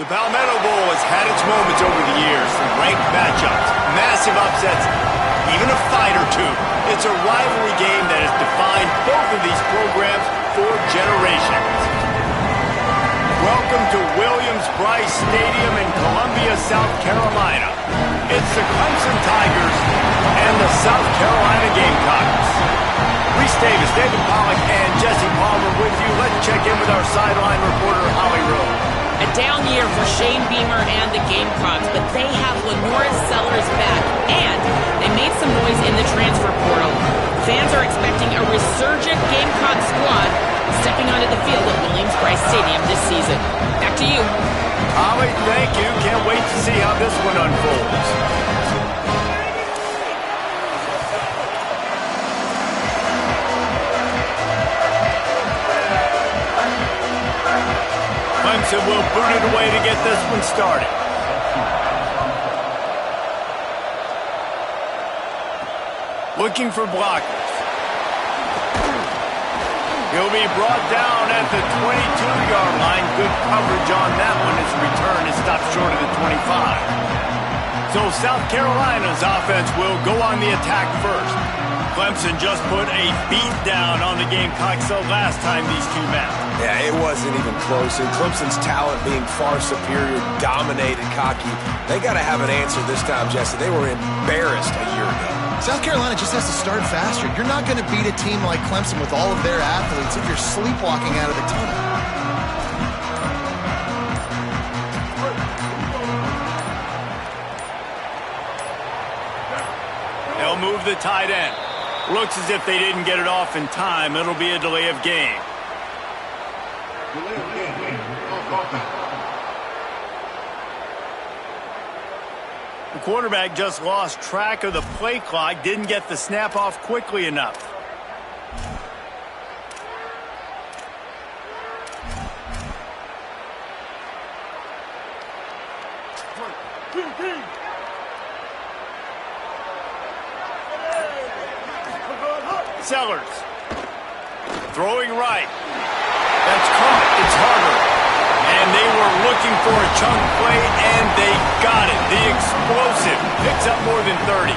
The Palmetto Bowl has had its moments over the years, from ranked matchups, massive upsets, even a fight or two. It's a rivalry game that has defined both of these programs for generations. Welcome to Williams-Brice Stadium in Columbia, South Carolina. It's the Clemson Tigers and the South Carolina Gamecocks. Reese Davis, David Pollack, and Jesse Palmer with you. Let's check in with our sideline reporter, Holly Rowe. A down year for Shane Beamer and the Gamecocks, but they have Lenoris Sellers back, and they made some noise in the transfer portal. Fans are expecting a resurgent Gamecock squad stepping onto the field at Williams-Brice Stadium this season. Back to you. Holly, thank you. Can't wait to see how this one unfolds. Clemson will boot it away to get this one started. Looking for blockers. He'll be brought down at the 22-yard line. Good coverage on that one as the return is stopped short of the 25. So South Carolina's offense will go on the attack first. Clemson just put a beat down on the Gamecocks the last time these two met. Yeah, it wasn't even close. And Clemson's talent being far superior, dominated, cocky. They got to have an answer this time, Jesse. They were embarrassed a year ago. South Carolina just has to start faster. You're not going to beat a team like Clemson with all of their athletes if you're sleepwalking out of the tunnel. They'll move the tight end. Looks as if they didn't get it off in time. It'll be a delay of game. The quarterback just lost track of the play clock, didn't get the snap off quickly enough. Sellers. Throwing right. That's caught. It's Harder. And they were looking for a chunk play, and they got it. The explosive picks up more than 30.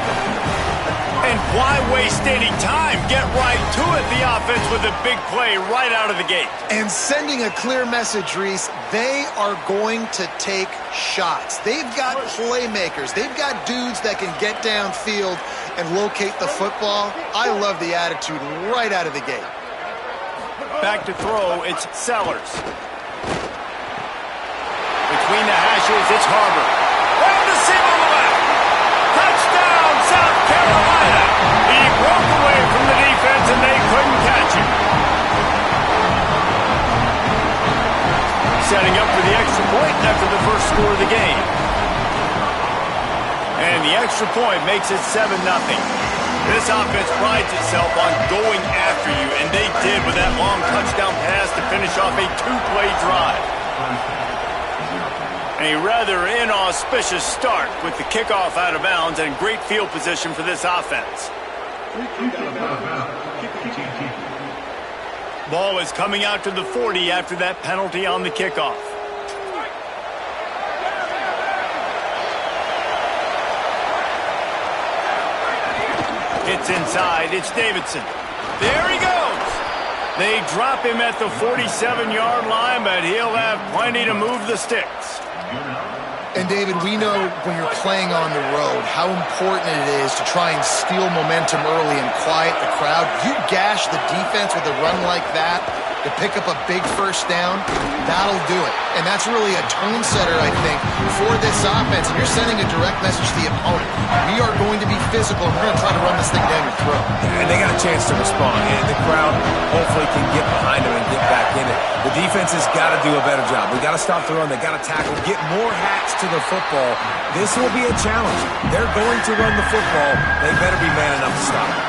And why waste any time? Get right to it. The offense with a big play right out of the gate. And sending a clear message, Reese, they are going to take shots. They've got playmakers. They've got dudes that can get downfield and locate the football. I love the attitude right out of the gate. Back to throw, it's Sellers. Between the hashes, it's Harder. And the seam on the left. Touchdown, South Carolina. He broke away from the defense, and they couldn't catch him. Setting up for the extra point after the first score of the game. And the extra point makes it 7-0. This offense prides itself on going after you, and they did with that long touchdown pass to finish off a two-play drive. A rather inauspicious start with the kickoff out of bounds and great field position for this offense. Ball is coming out to the 40 after that penalty on the kickoff. It's inside. It's Davidson. There he goes. They drop him at the 47-yard line, but he'll have plenty to move the sticks. And, David, we know when you're playing on the road how important it is to try and steal momentum early and quiet the crowd. You gash the defense with a run like that to pick up a big first down, that'll do it. And that's really a tone setter, I think, for this offense. And you're sending a direct message to the opponent. We are going to be physical, and we're going to try to run this thing down your throat. And they got a chance to respond. And the crowd hopefully can get behind them and get back in it. The defense has got to do a better job. They got to stop the run. They got to tackle, get more hats to the football. This will be a challenge. They're going to run the football. They better be man enough to stop it.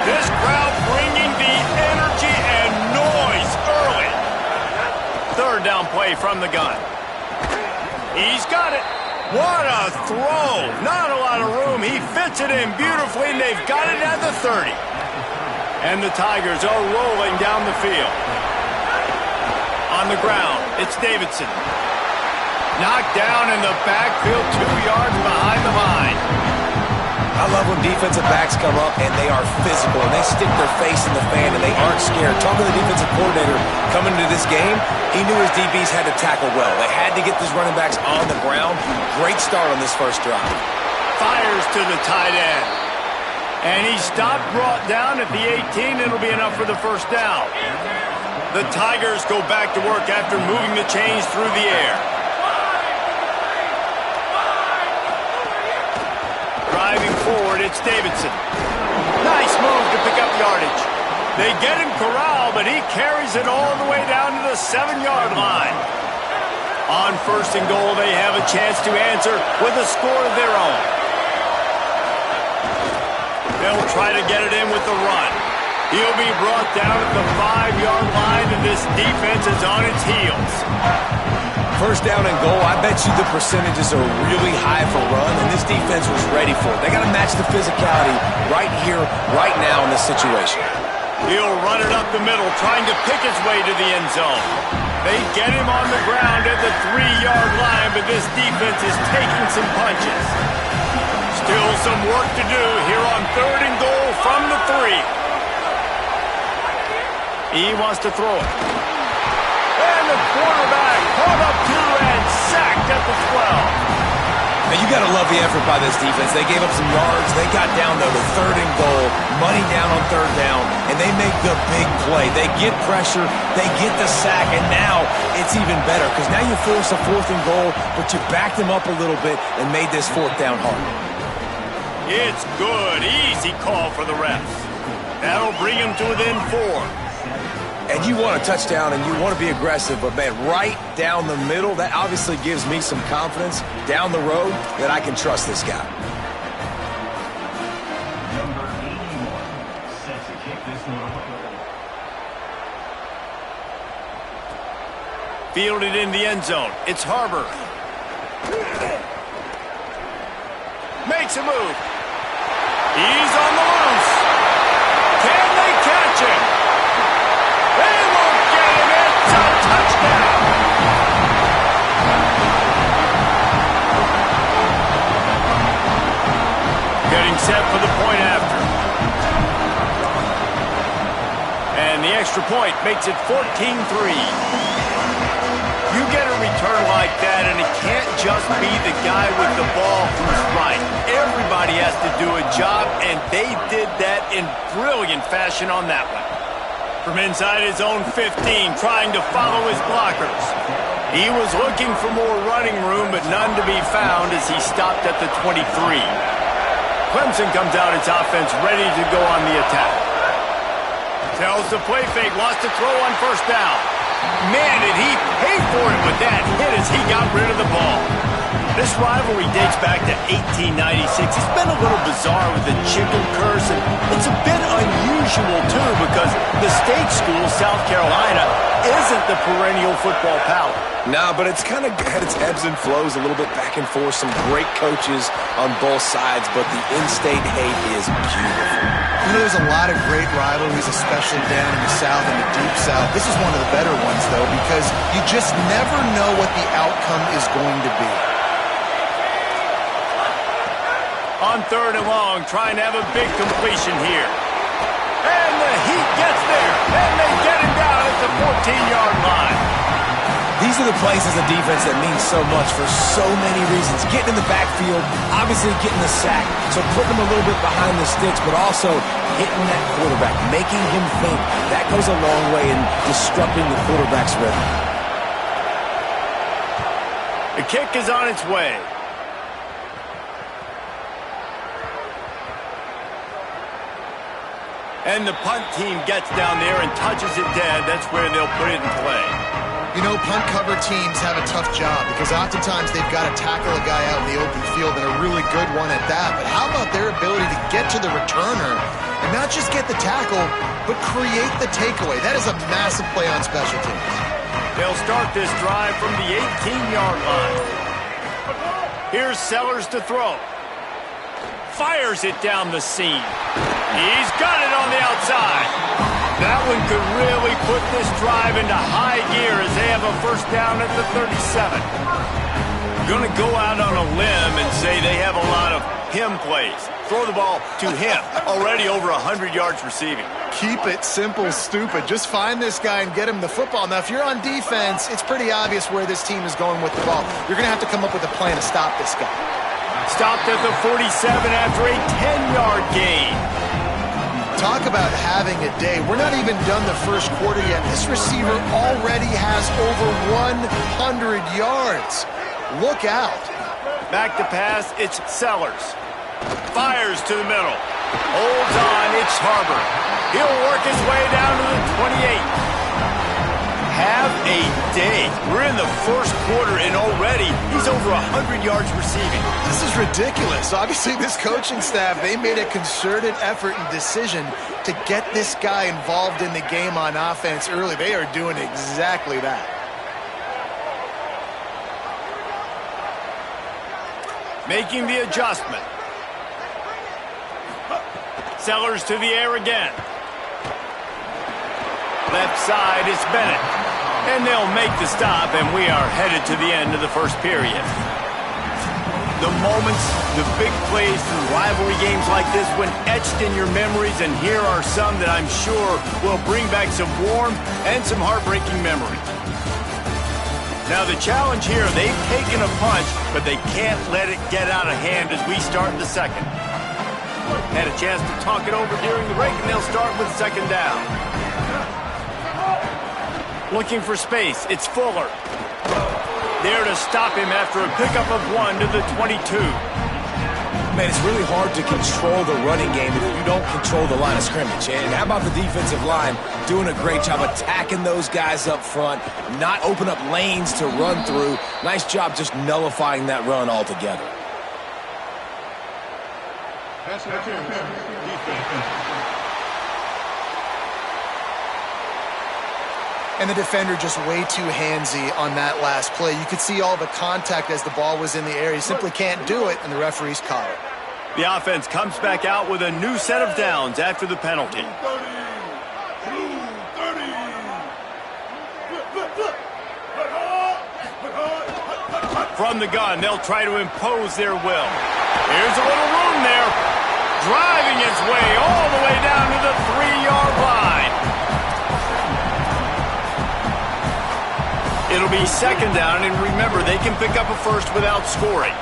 This crowd bringing the energy and noise early. Third down play from the gun. He's got it. What a throw. Not a lot of room. He fits it in beautifully, and they've got it at the 30. And the Tigers are rolling down the field. On the ground, it's Davidson. Knocked down in the backfield, 2 yards behind the line. I love when defensive backs come up and they are physical and they stick their face in the fan and they aren't scared. Talking to the defensive coordinator coming into this game, he knew his DBs had to tackle well. They had to get these running backs on the ground. Great start on this first drive. Fires to the tight end. And he stopped, brought down at the 18. It'll be enough for the first down. The Tigers go back to work after moving the chains through the air. Driving forward, it's Davidson. Nice move to pick up yardage. They get him corralled, but he carries it all the way down to the 7-yard line. On 1st and goal, they have a chance to answer with a score of their own. They'll try to get it in with the run. He'll be brought down at the 5-yard line, and this defense is on its heels. First down and goal, I bet you the percentages are really high for run, and this defense was ready for it. They got to match the physicality right here, right now in this situation. He'll run it up the middle, trying to pick his way to the end zone. They get him on the ground at the 3-yard line, but this defense is taking some punches. Still some work to do here on 3rd and goal from the 3. He wants to throw it. And the quarterback caught up to and sacked at the 12. Now, you got to love the effort by this defense. They gave up some yards. They got down, though, to 3rd and goal, money down on 3rd down, and they make the big play. They get pressure, they get the sack, and now it's even better because now you force a 4th and goal, but you backed them up a little bit and made this 4th down hard. It's good. Easy call for the refs. That'll bring him to within 4. And you want a touchdown and you want to be aggressive, but, man, right down the middle, that obviously gives me some confidence down the road that I can trust this guy. Number 81 set to kick this one. Fielded in the end zone. It's Harbor. Makes a move. He's on the loose. Can they catch him? They won't get him. It's a touchdown. Getting set for the point after. And the extra point makes it 14-3. You get a return like that, and it can't just be the guy with the ball who's right. Everybody has to do a job, and they did that in brilliant fashion on that one. From inside his own 15, trying to follow his blockers. He was looking for more running room, but none to be found as he stopped at the 23. Clemson comes out its offense ready to go on the attack. Tells the play fake, wants to throw on 1st down. Man, did he pay for it with that hit as he got rid of the ball. This rivalry dates back to 1896. It's been a little bizarre with the chicken curse, and it's a bit unusual, too, because the state school, South Carolina, isn't the perennial football power. No, but it's kind of had its ebbs and flows, a little bit back and forth, some great coaches on both sides, but the in-state hate is beautiful. You know, there's a lot of great rivalries, especially down in the South and the Deep South. This is one of the better ones, though, because you just never know what the outcome is going to be. On 3rd and long, trying to have a big completion here. And the Heat gets there, and they get him down at the 14-yard line. These are the plays as a defense that mean so much for so many reasons. Getting in the backfield, obviously getting the sack, so putting him a little bit behind the sticks, but also hitting that quarterback, making him think. That goes a long way in disrupting the quarterback's rhythm. The kick is on its way. And the punt team gets down there and touches it dead. That's where they'll put it in play. You know, punt cover teams have a tough job because oftentimes they've got to tackle a guy out in the open field and a really good one at that. But how about their ability to get to the returner and not just get the tackle, but create the takeaway? That is a massive play on special teams. They'll start this drive from the 18-yard line. Here's Sellers to throw. Fires it down the seam. He's got it on the outside. That one could really put this drive into high gear as they have a 1st down at the 37. Going to go out on a limb and say they have a lot of him plays. Throw the ball to him. Already over 100 yards receiving. Keep it simple, stupid. Just find this guy and get him the football. Now, if you're on defense, it's pretty obvious where this team is going with the ball. You're going to have to come up with a plan to stop this guy. Stopped at the 47 after a 10-yard gain. Talk about having a day. We're not even done the first quarter yet. This receiver already has over 100 yards. Look out. Back to pass, it's Sellers. Fires to the middle. Holds on, it's Harbor. He'll work his way down to the 28. Have a day. We're in the first quarter, and already he's over 100 yards receiving. This is ridiculous. Obviously, this coaching staff, they made a concerted effort and decision to get this guy involved in the game on offense early. They are doing exactly that. Making the adjustment. Sellers to the air again. Left side is Bennett. And they'll make the stop, and we are headed to the end of the first period. The moments, the big plays through rivalry games like this when etched in your memories, and here are some that I'm sure will bring back some warm and some heartbreaking memories. Now the challenge here, they've taken a punch, but they can't let it get out of hand as we start the second. Had a chance to talk it over during the break, and they'll start with second down. Looking for space, it's Fuller. There to stop him after a pickup of 1 to the 22. Man, it's really hard to control the running game if you don't control the line of scrimmage. And how about the defensive line doing a great job attacking those guys up front, not open up lanes to run through. Nice job just nullifying that run altogether. And the defender just way too handsy on that last play. You could see all the contact as the ball was in the air. He simply can't do it, and the referee's caught it. The offense comes back out with a new set of downs after the penalty. From the gun, they'll try to impose their will. Here's a little room there. Driving his way all the way down to the 3-yard line. It'll be second down, and remember, they can pick up a first without scoring.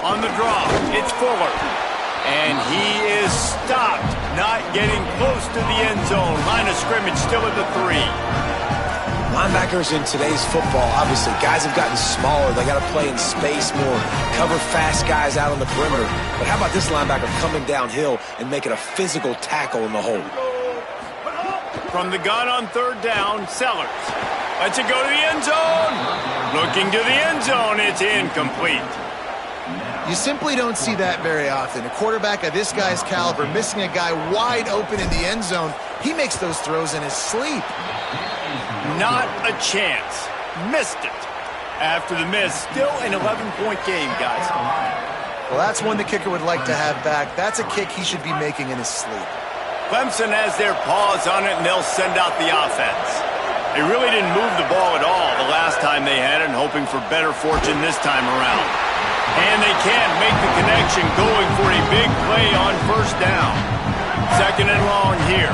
On the draw, it's Fuller. And he is stopped, not getting close to the end zone. Line of scrimmage still at the 3. Linebackers in today's football, obviously, guys have gotten smaller. They got to play in space more, cover fast guys out on the perimeter. But how about this linebacker coming downhill and making a physical tackle in the hole? From the gun on third down, Sellers. Lets it go to the end zone. Looking to the end zone, it's incomplete. You simply don't see that very often. A quarterback of this guy's caliber missing a guy wide open in the end zone. He makes those throws in his sleep. Not a chance. Missed it. After the miss, still an 11-point game, guys. Well, that's one the kicker would like to have back. That's a kick he should be making in his sleep. Clemson has their paws on it, and they'll send out the offense. They really didn't move the ball at all the last time they had it, hoping for better fortune this time around. And they can't make the connection, going for a big play on first down. Second and long here.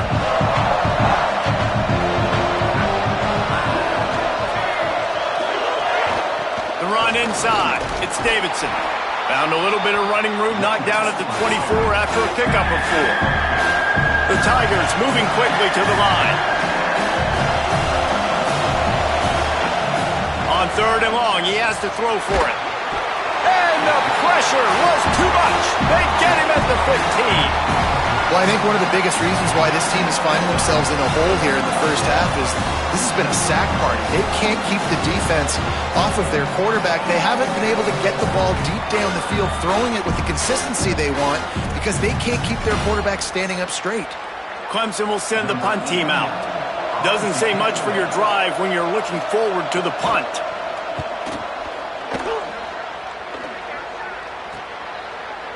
The run inside. It's Davidson. Found a little bit of running room, knocked down at the 24 after a pickup of 4. The Tigers moving quickly to the line. On third and long, he has to throw for it. And the pressure was too much. They get him at the 15. Well, I think one of the biggest reasons why this team is finding themselves in a hole here in the first half is this has been a sack party. They can't keep the defense off of their quarterback. They haven't been able to get the ball deep down the field, throwing it with the consistency they want because they can't keep their quarterback standing up straight. Clemson will send the punt team out. Doesn't say much for your drive when you're looking forward to the punt.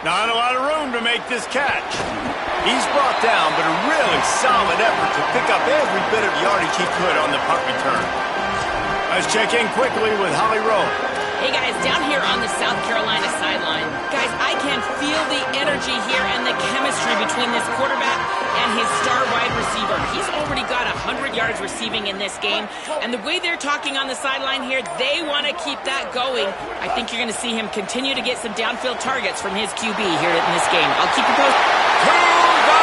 Not a lot of room to make this catch. He's brought down, but a really solid effort to pick up every bit of yardage he could on the punt return. Let's check in quickly with Holly Rowe. Hey guys, down here on the South Carolina sideline, guys, I can feel the energy here and the chemistry between this quarterback and his star wide receiver. He's already got 100 yards receiving in this game, and the way they're talking on the sideline here, they want to keep that going. I think you're going to see him continue to get some downfield targets from his QB here in this game. I'll keep you posted. To the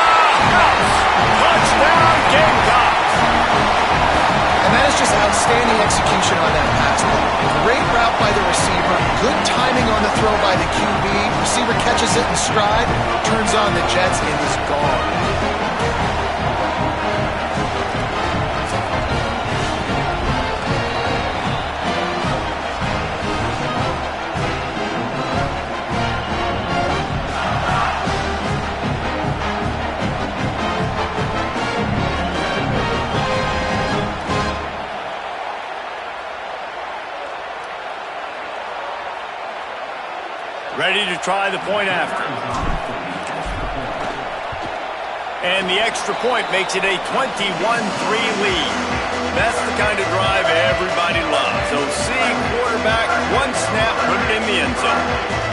house! Touchdown, Gamecocks! And that is just outstanding execution on that pass play. Great route by the receiver, good timing on the throw by the QB. Receiver catches it in stride, turns on the jets, and is gone. Ready to try the point after. And the extra point makes it a 21-3 lead. That's the kind of drive everybody loves. So see quarterback, one snap, put it in the end zone.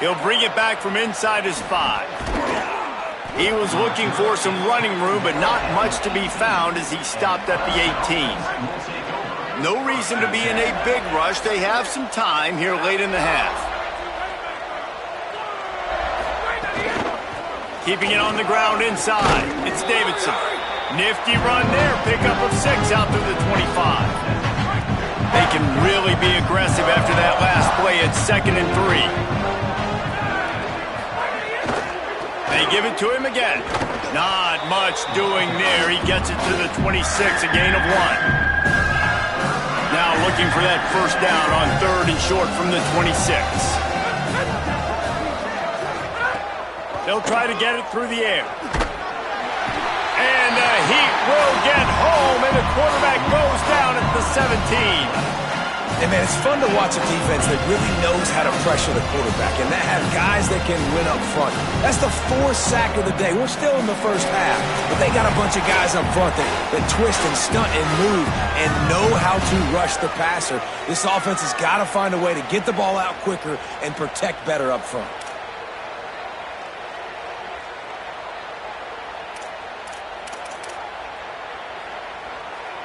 He'll bring it back from inside his 5. He was looking for some running room, but not much to be found as he stopped at the 18. No reason to be in a big rush. They have some time here late in the half. Keeping it on the ground inside. It's Davidson. Nifty run there. Pickup of 6 out through the 25. They can really be aggressive after that last play. It's 2nd and 3. They give it to him again. Not much doing there. He gets it to the 26, a gain of 1. Now looking for that first down on 3rd and short from the 26. They'll try to get it through the air. And the Heat will get home, and the quarterback goes down at the 17. And, man, it's fun to watch a defense that really knows how to pressure the quarterback and that have guys that can win up front. That's the 4th sack of the day. We're still in the first half, but they got a bunch of guys up front that twist and stunt and move and know how to rush the passer. This offense has got to find a way to get the ball out quicker and protect better up front.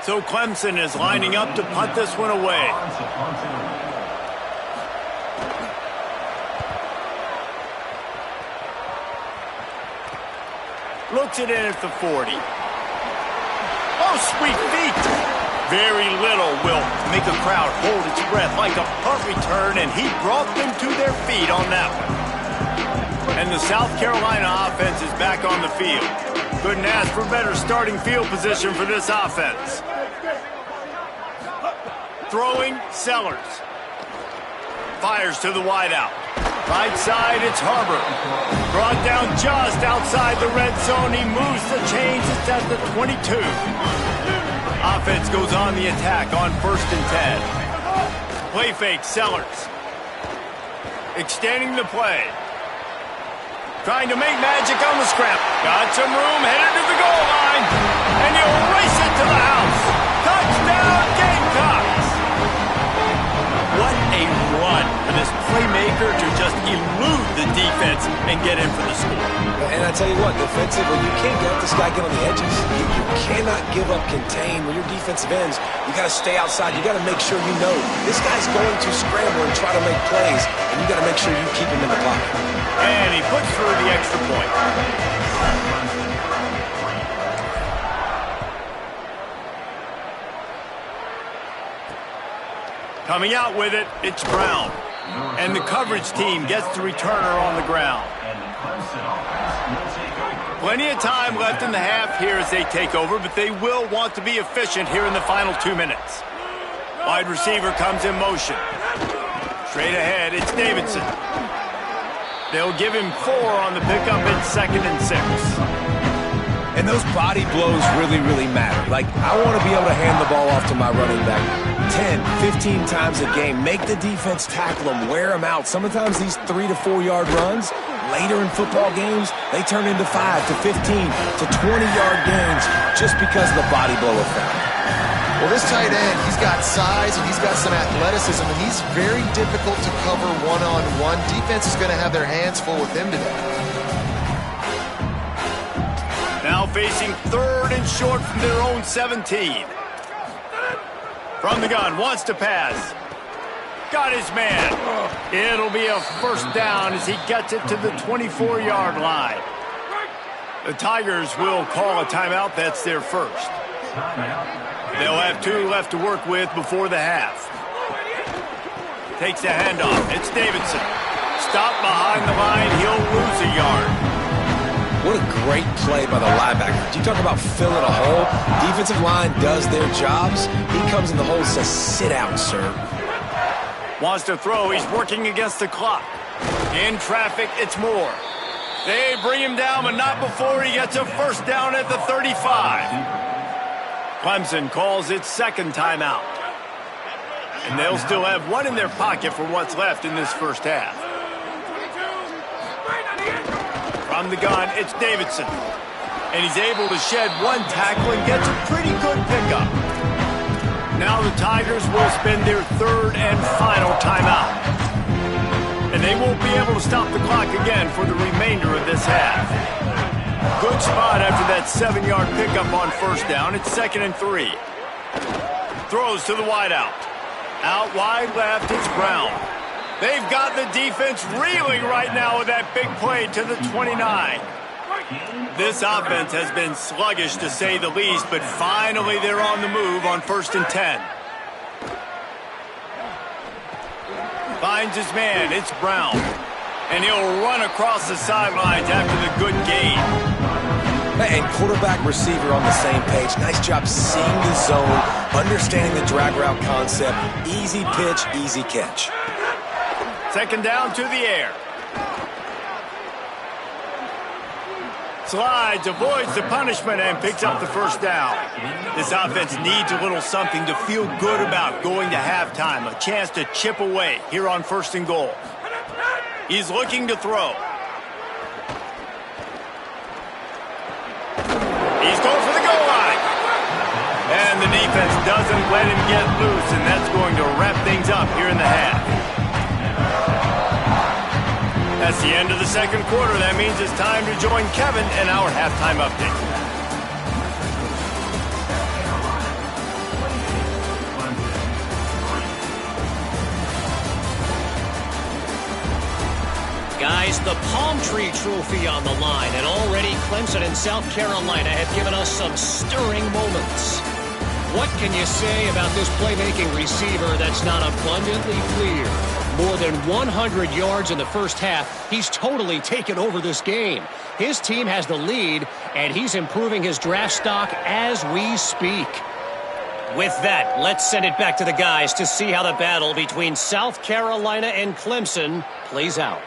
So Clemson is lining up to punt this one away. Looks it in at the 40. Oh, sweet feet. Very little will make a crowd hold its breath like a punt return, and he brought them to their feet on that one. And the South Carolina offense is back on the field. Couldn't ask for better starting field position for this offense. Throwing, Sellers. Fires to the wideout. Right side, it's Harbor. Brought down just outside the red zone. He moves the chains. It's at the 22. Offense goes on the attack on 1st and 10. Play fake, Sellers. Extending the play. Trying to make magic on the scrap. Got some room, headed to the goal line. And he'll race it to the house. Touchdown, Gamecocks! What a run for this playmaker to just elude the defense and get in for the score. And I tell you what, defensively, you can't let this guy get on the edges. You cannot give up contain. When your defensive ends, you got to stay outside. You got to make sure you know this guy's going to scramble and try to make plays, and you got to make sure you keep him in the pocket. And he puts through the extra point. Coming out with it, it's Brown. And the coverage team gets the returner on the ground. And the Clemson offense will take over. Plenty of time left in the half here as they take over, but they will want to be efficient here in the final 2 minutes. Wide receiver comes in motion. Straight ahead, it's Davidson. They'll give him 4 on the pickup in 2nd and 6. And those body blows really matter. Like, I want to be able to hand the ball off to my running back 10, 15 times a game. Make the defense tackle them, wear them out. Sometimes these 3 to 4 yard runs, later in football games, they turn into 5 to 15 to 20 yard gains just because of the body blow effect. Well, this tight end, he's got size and he's got some athleticism, and he's very difficult to cover one-on-one. Defense is going to have their hands full with him today. Now facing 3rd and short from their own 17. From the gun, wants to pass. Got his man. It'll be a first down as he gets it to the 24-yard line. The Tigers will call a timeout. That's their first. They'll have 2 left to work with before the half. Takes the handoff. It's Davidson. Stop behind the line. He'll lose a yard. What a great play by the linebacker. You talk about filling a hole. Defensive line does their jobs. He comes in the hole and says, sit down, sir. Wants to throw. He's working against the clock. In traffic, it's Moore. They bring him down, but not before he gets a first down at the 35. Clemson calls its 2nd timeout. And they'll still have 1 in their pocket for what's left in this first half. From the gun, it's Davidson. And he's able to shed 1 tackle and gets a pretty good pickup. Now the Tigers will spend their 3rd and final timeout. And they won't be able to stop the clock again for the remainder of this half. Good spot after that 7-yard pickup on first down. It's 2nd and 3. Throws to the wideout. Out wide left, it's Brown. They've got the defense reeling right now with that big play to the 29. This offense has been sluggish to say the least, but finally they're on the move on 1st and 10. Finds his man, it's Brown. And he'll run across the sidelines after the good gain. And quarterback receiver on the same page. Nice job seeing the zone, understanding the drag route concept. Easy pitch, easy catch. 2nd down to the air. Slides, avoids the punishment, and picks up the first down. This offense needs a little something to feel good about going to halftime. A chance to chip away here on 1st and goal. He's looking to throw. He's going for the goal line. And the defense doesn't let him get loose, and that's going to wrap things up here in the half. That's the end of the 2nd quarter. That means it's time to join Kevin in our halftime update. Guys, the Palm Tree Trophy on the line, and already Clemson and South Carolina have given us some stirring moments. What can you say about this playmaking receiver that's not abundantly clear? More than 100 yards in the first half. He's totally taken over this game. His team has the lead, and he's improving his draft stock as we speak. With that, let's send it back to the guys to see how the battle between South Carolina and Clemson plays out.